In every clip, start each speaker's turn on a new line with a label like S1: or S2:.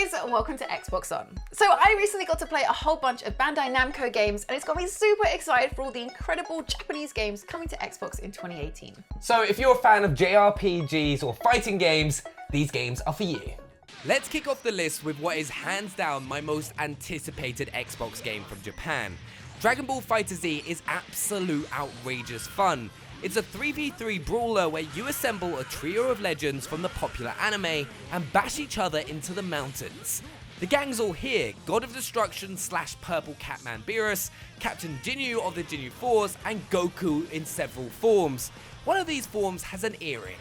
S1: guys, welcome to Xbox On. So I recently got to play a whole bunch of Bandai Namco games and it's got me super excited for all the incredible Japanese games coming to Xbox in 2018.
S2: So if you're a fan of JRPGs or fighting games, these games are for you.
S3: Let's kick off the list with what is hands down my most anticipated Xbox game from Japan. Dragon Ball FighterZ is absolute outrageous fun. It's a 3v3 brawler where you assemble a trio of legends from the popular anime and bash each other into the mountains. The gang's all here: God of Destruction / Purple Catman Beerus, Captain Ginyu of the Ginyu Force, and Goku in several forms. One of these forms has an earring.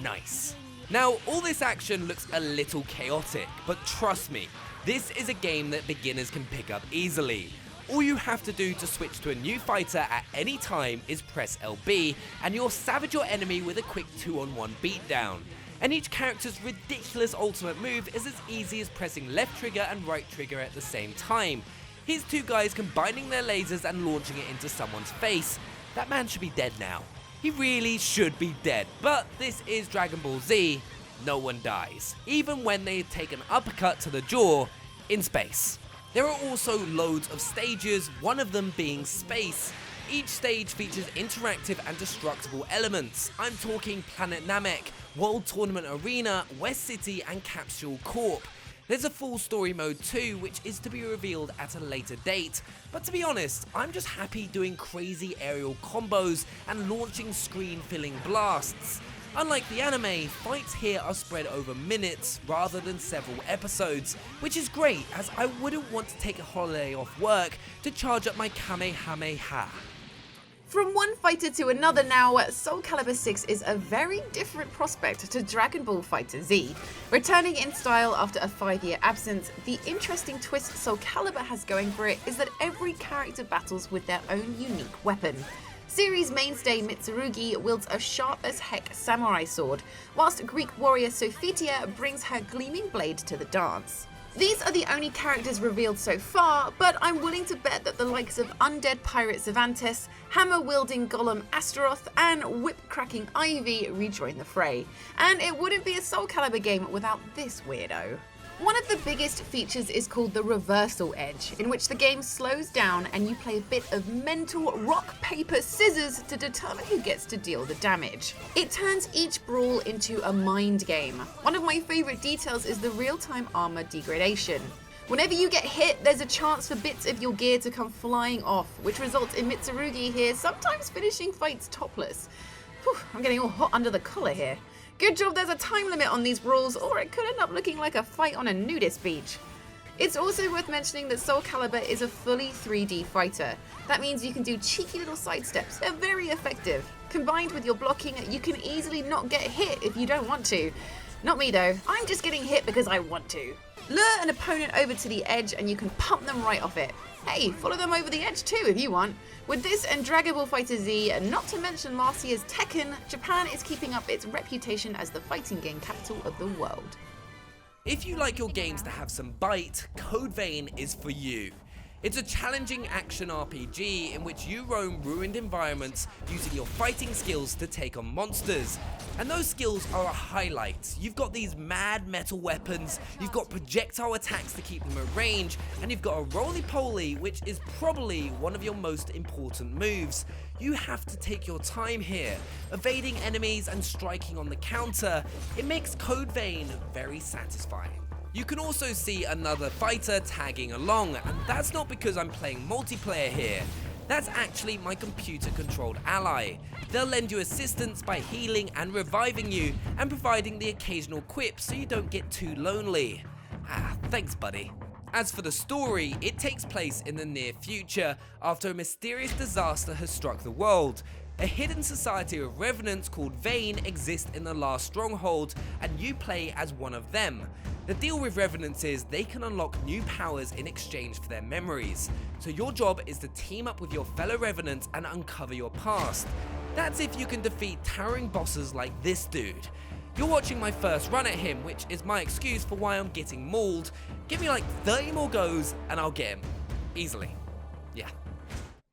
S3: Nice. Now, all this action looks a little chaotic, but trust me, this is a game that beginners can pick up easily. All you have to do to switch to a new fighter at any time is press LB, and you'll savage your enemy with a quick 2-on-1 beatdown. And each character's ridiculous ultimate move is as easy as pressing left trigger and right trigger at the same time. Here's two guys combining their lasers and launching it into someone's face. That man should be dead now. He really should be dead, but this is Dragon Ball Z. No one dies, even when they take an uppercut to the jaw in space. There are also loads of stages, one of them being space. Each stage features interactive and destructible elements. I'm talking Planet Namek, World Tournament Arena, West City, and Capsule Corp. There's a full story mode too, which is to be revealed at a later date. But to be honest, I'm just happy doing crazy aerial combos and launching screen-filling blasts. Unlike the anime, fights here are spread over minutes rather than several episodes, which is great as I wouldn't want to take a holiday off work to charge up my Kamehameha.
S1: From one fighter to another now, Soulcalibur VI is a very different prospect to Dragon Ball FighterZ. Returning in style after a 5-year absence, the interesting twist Soulcalibur has going for it is that every character battles with their own unique weapon. Series mainstay Mitsurugi wields a sharp-as-heck samurai sword, whilst Greek warrior Sophitia brings her gleaming blade to the dance. These are the only characters revealed so far, but I'm willing to bet that the likes of undead pirate Cervantes, hammer-wielding golem Astaroth, and whip-cracking Ivy rejoin the fray. And it wouldn't be a Soulcalibur game without this weirdo. One of the biggest features is called the reversal edge, in which the game slows down and you play a bit of mental rock, paper, scissors to determine who gets to deal the damage. It turns each brawl into a mind game. One of my favourite details is the real-time armor degradation. Whenever you get hit, there's a chance for bits of your gear to come flying off, which results in Mitsurugi here sometimes finishing fights topless. Whew, I'm getting all hot under the collar here. Good job there's a time limit on these brawls, or it could end up looking like a fight on a nudist beach. It's also worth mentioning that Soulcalibur is a fully 3D fighter. That means you can do cheeky little sidesteps. They're very effective. Combined with your blocking, you can easily not get hit if you don't want to. Not me though, I'm just getting hit because I want to. Lure an opponent over to the edge and you can pump them right off it. Hey, follow them over the edge too if you want. With this and Dragon Ball FighterZ, and not to mention last year's Tekken, Japan is keeping up its reputation as the fighting game capital of the world.
S3: If you like your games to have some bite, Code Vein is for you. It's a challenging action RPG in which you roam ruined environments using your fighting skills to take on monsters. And those skills are a highlight. You've got these mad metal weapons, you've got projectile attacks to keep them at range, and you've got a roly-poly, which is probably one of your most important moves. You have to take your time here, evading enemies and striking on the counter. It makes Code Vein very satisfying. You can also see another fighter tagging along, and that's not because I'm playing multiplayer here. That's actually my computer-controlled ally. They'll lend you assistance by healing and reviving you, and providing the occasional quip so you don't get too lonely. Ah, thanks buddy. As for the story, it takes place in the near future, after a mysterious disaster has struck the world. A hidden society of revenants called Vane exist in the last stronghold, and you play as one of them. The deal with revenants is they can unlock new powers in exchange for their memories, so your job is to team up with your fellow revenants and uncover your past. That's if you can defeat towering bosses like this dude. You're watching my first run at him, which is my excuse for why I'm getting mauled. Give me like 30 more goes and I'll get him. Easily. Yeah.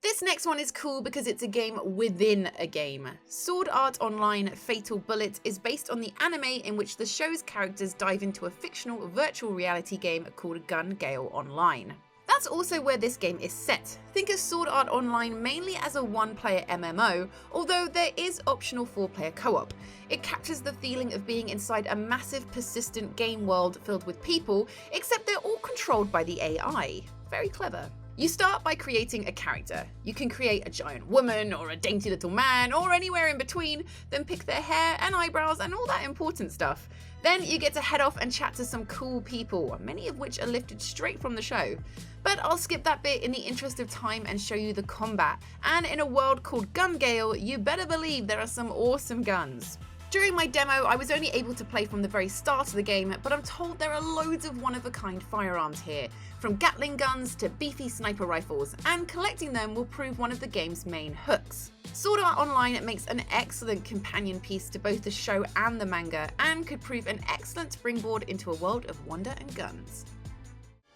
S1: This next one is cool because it's a game within a game. Sword Art Online Fatal Bullet is based on the anime in which the show's characters dive into a fictional virtual reality game called Gun Gale Online. That's also where this game is set. Think of Sword Art Online mainly as a one-player MMO, although there is optional 4-player co-op. It captures the feeling of being inside a massive, persistent game world filled with people, except they're all controlled by the AI. Very clever. You start by creating a character. You can create a giant woman or a dainty little man or anywhere in between, then pick their hair and eyebrows and all that important stuff. Then you get to head off and chat to some cool people, many of which are lifted straight from the show. But I'll skip that bit in the interest of time and show you the combat. And in a world called Gun Gale, you better believe there are some awesome guns. During my demo, I was only able to play from the very start of the game, but I'm told there are loads of one-of-a-kind firearms here, from Gatling guns to beefy sniper rifles, and collecting them will prove one of the game's main hooks. Sword Art Online makes an excellent companion piece to both the show and the manga, and could prove an excellent springboard into a world of wonder and guns.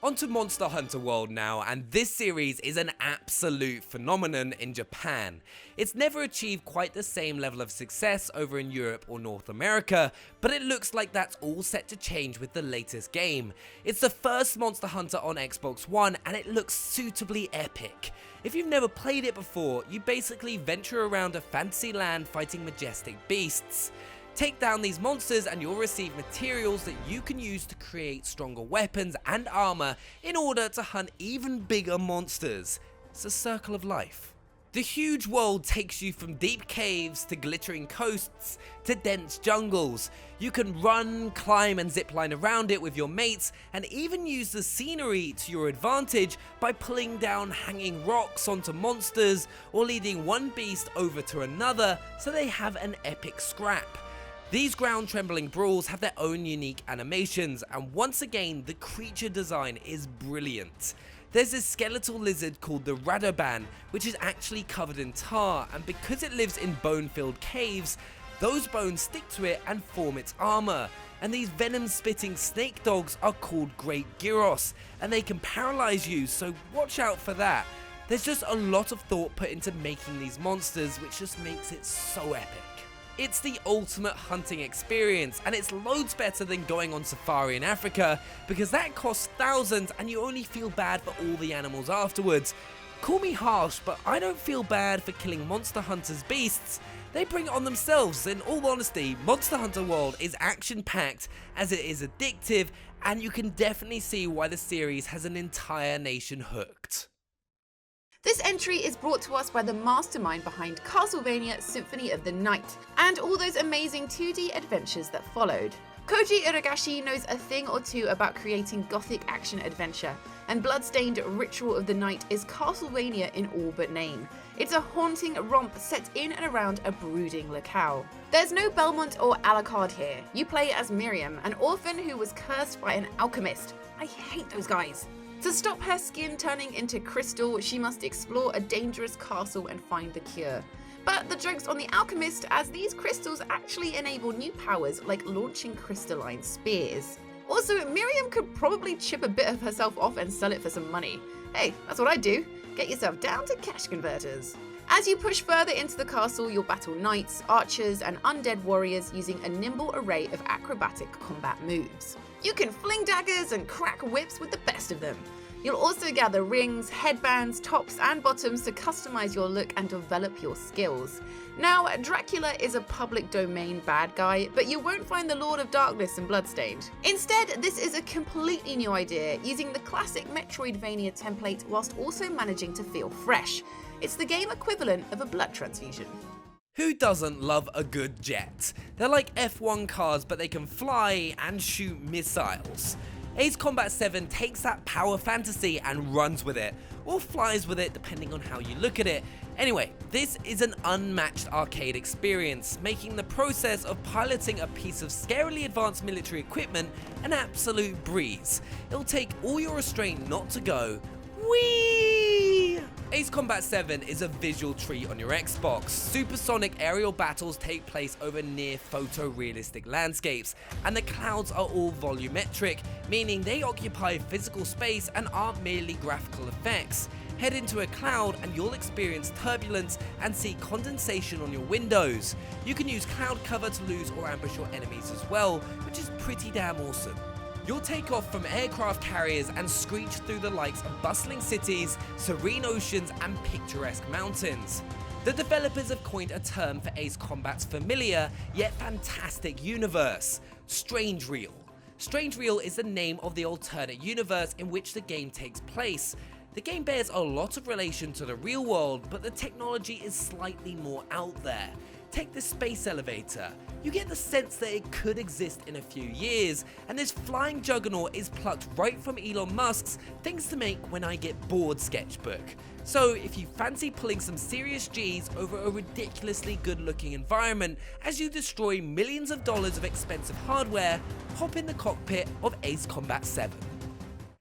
S3: Onto Monster Hunter World now, and this series is an absolute phenomenon in Japan. It's never achieved quite the same level of success over in Europe or North America, but it looks like that's all set to change with the latest game. It's the first Monster Hunter on Xbox One, and it looks suitably epic. If you've never played it before, you basically venture around a fantasy land fighting majestic beasts. Take down these monsters and you'll receive materials that you can use to create stronger weapons and armor in order to hunt even bigger monsters. It's a circle of life. The huge world takes you from deep caves to glittering coasts to dense jungles. You can run, climb and zipline around it with your mates, and even use the scenery to your advantage by pulling down hanging rocks onto monsters or leading one beast over to another so they have an epic scrap. These ground-trembling brawls have their own unique animations, and once again, the creature design is brilliant. There's this skeletal lizard called the Radoban, which is actually covered in tar, and because it lives in bone-filled caves, those bones stick to it and form its armor. And these venom-spitting snake dogs are called Great Gyros, and they can paralyze you, so watch out for that. There's just a lot of thought put into making these monsters, which just makes it so epic. It's the ultimate hunting experience, and it's loads better than going on safari in Africa, because that costs thousands and you only feel bad for all the animals afterwards. Call me harsh, but I don't feel bad for killing Monster Hunter's beasts. They bring it on themselves. In all honesty, Monster Hunter World is action-packed as it is addictive, and you can definitely see why the series has an entire nation hooked.
S1: This entry is brought to us by the mastermind behind Castlevania Symphony of the Night, and all those amazing 2D adventures that followed. Koji Iragashi knows a thing or two about creating gothic action adventure, and Bloodstained Ritual of the Night is Castlevania in all but name. It's a haunting romp set in and around a brooding locale. There's no Belmont or Alucard here. You play as Miriam, an orphan who was cursed by an alchemist. I hate those guys. To stop her skin turning into crystal, she must explore a dangerous castle and find the cure. But the joke's on the alchemist, as these crystals actually enable new powers like launching crystalline spears. Also, Miriam could probably chip a bit of herself off and sell it for some money. Hey, that's what I'd do. Get yourself down to cash converters. As you push further into the castle, you'll battle knights, archers, and undead warriors using a nimble array of acrobatic combat moves. You can fling daggers and crack whips with the best of them. You'll also gather rings, headbands, tops, and bottoms to customize your look and develop your skills. Now, Dracula is a public domain bad guy, but you won't find the Lord of Darkness in Bloodstained. Instead, this is a completely new idea, using the classic Metroidvania template whilst also managing to feel fresh. It's the game equivalent of a blood transfusion.
S3: Who doesn't love a good jet? They're like F1 cars, but they can fly and shoot missiles. Ace Combat 7 takes that power fantasy and runs with it, or flies with it depending on how you look at it. Anyway, this is an unmatched arcade experience, making the process of piloting a piece of scarily advanced military equipment an absolute breeze. It'll take all your restraint not to go, whee! Ace Combat 7 is a visual treat on your Xbox. Supersonic aerial battles take place over near photorealistic landscapes, and the clouds are all volumetric, meaning they occupy physical space and aren't merely graphical effects. Head into a cloud and you'll experience turbulence and see condensation on your windows. You can use cloud cover to lose or ambush your enemies as well, which is pretty damn awesome. You'll take off from aircraft carriers and screech through the likes of bustling cities, serene oceans and picturesque mountains. The developers have coined a term for Ace Combat's familiar yet fantastic universe, Strange Real. Strange Real is the name of the alternate universe in which the game takes place. The game bears a lot of relation to the real world, but the technology is slightly more out there. Take the space elevator. You get the sense that it could exist in a few years, and this flying juggernaut is plucked right from Elon Musk's Things to Make When I Get Bored sketchbook. So if you fancy pulling some serious G's over a ridiculously good looking environment as you destroy millions of dollars of expensive hardware, hop in the cockpit of Ace Combat 7.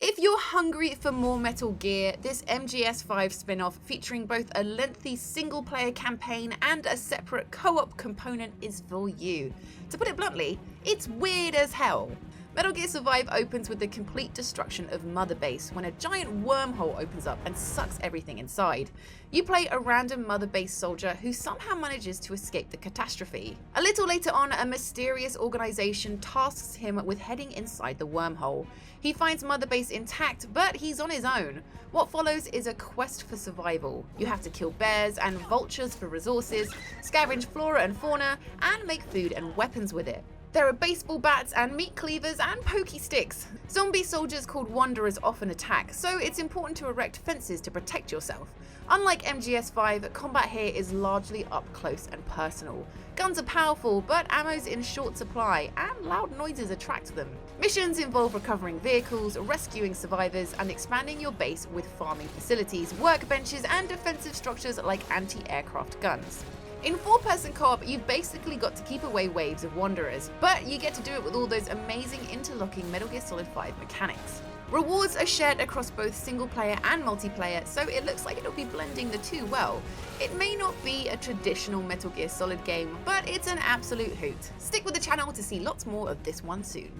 S1: If you're hungry for more Metal Gear, this MGS5 spin-off featuring both a lengthy single-player campaign and a separate co-op component is for you. To put it bluntly, it's weird as hell. Metal Gear Survive opens with the complete destruction of Mother Base when a giant wormhole opens up and sucks everything inside. You play a random Mother Base soldier who somehow manages to escape the catastrophe. A little later on, a mysterious organization tasks him with heading inside the wormhole. He finds Mother Base intact, but he's on his own. What follows is a quest for survival. You have to kill bears and vultures for resources, scavenge flora and fauna, and make food and weapons with it. There are baseball bats and meat cleavers and pokey sticks. Zombie soldiers called Wanderers often attack, so it's important to erect fences to protect yourself. Unlike MGS5, combat here is largely up close and personal. Guns are powerful, but ammo's in short supply, and loud noises attract them. Missions involve recovering vehicles, rescuing survivors, and expanding your base with farming facilities, workbenches, and defensive structures like anti-aircraft guns. In 4-person co-op, you've basically got to keep away waves of Wanderers, but you get to do it with all those amazing interlocking Metal Gear Solid 5 mechanics. Rewards are shared across both single player and multiplayer, so it looks like it'll be blending the two well. It may not be a traditional Metal Gear Solid game, but it's an absolute hoot. Stick with the channel to see lots more of this one soon.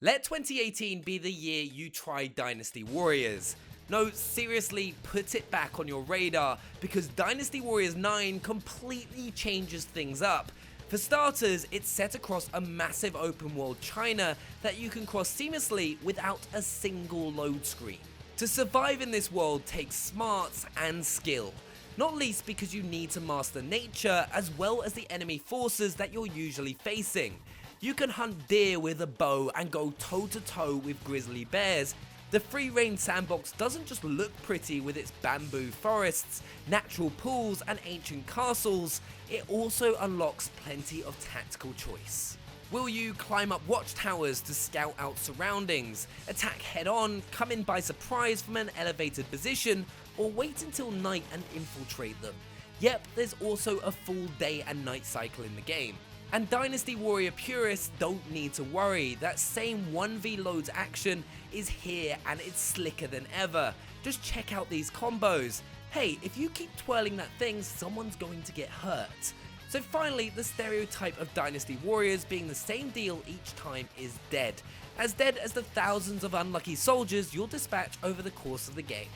S3: Let 2018 be the year you try Dynasty Warriors. No, seriously, put it back on your radar, because Dynasty Warriors 9 completely changes things up. For starters, it's set across a massive open world China that you can cross seamlessly without a single load screen. To survive in this world takes smarts and skill, not least because you need to master nature as well as the enemy forces that you're usually facing. You can hunt deer with a bow and go toe to toe with grizzly bears. The free-range sandbox doesn't just look pretty with its bamboo forests, natural pools and ancient castles, it also unlocks plenty of tactical choice. Will you climb up watchtowers to scout out surroundings, attack head-on, come in by surprise from an elevated position, or wait until night and infiltrate them? Yep, there's also a full day and night cycle in the game. And Dynasty Warrior purists don't need to worry, that same 1v loads action is here and it's slicker than ever. Just check out these combos. Hey, if you keep twirling that thing, someone's going to get hurt. So finally, the stereotype of Dynasty Warriors being the same deal each time is dead. As dead as the thousands of unlucky soldiers you'll dispatch over the course of the game.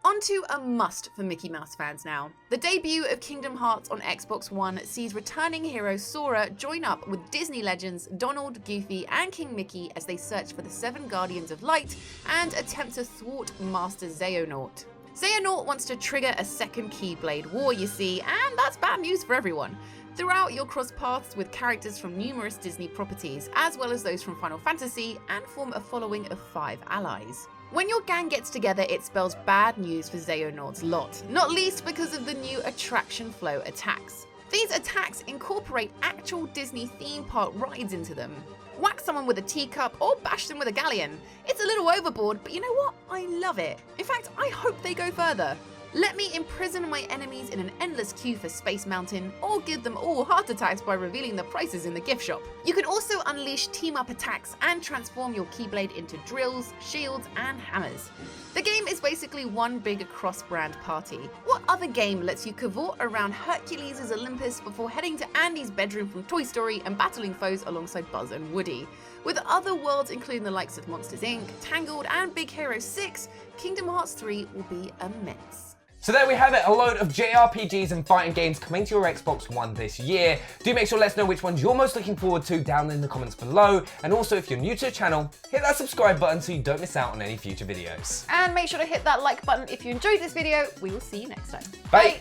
S1: Onto a must for Mickey Mouse fans now. The debut of Kingdom Hearts on Xbox One sees returning hero Sora join up with Disney legends Donald, Goofy, and King Mickey as they search for the 7 Guardians of Light and attempt to thwart Master Xehanort. Xehanort wants to trigger a second Keyblade war, you see, and that's bad news for everyone. Throughout, you'll cross paths with characters from numerous Disney properties, as well as those from Final Fantasy, and form a following of 5 allies. When your gang gets together, it spells bad news for Xehanort's lot, not least because of the new Attraction Flow attacks. These attacks incorporate actual Disney theme park rides into them. Whack someone with a teacup or bash them with a galleon. It's a little overboard, but you know what? I love it. In fact, I hope they go further. Let me imprison my enemies in an endless queue for Space Mountain, or give them all heart attacks by revealing the prices in the gift shop. You can also unleash team-up attacks and transform your Keyblade into drills, shields, and hammers. The game is basically one big cross-brand party. What other game lets you cavort around Hercules' Olympus before heading to Andy's bedroom from Toy Story and battling foes alongside Buzz and Woody? With other worlds including the likes of Monsters Inc., Tangled, and Big Hero 6, Kingdom Hearts 3 will be immense.
S2: So there we have it, a load of JRPGs and fighting games coming to your Xbox One this year. Do make sure to let us know which ones you're most looking forward to down in the comments below. And also, if you're new to the channel, hit that subscribe button so you don't miss out on any future videos.
S1: And make sure to hit that like button if you enjoyed this video. We will see you next time.
S2: Bye.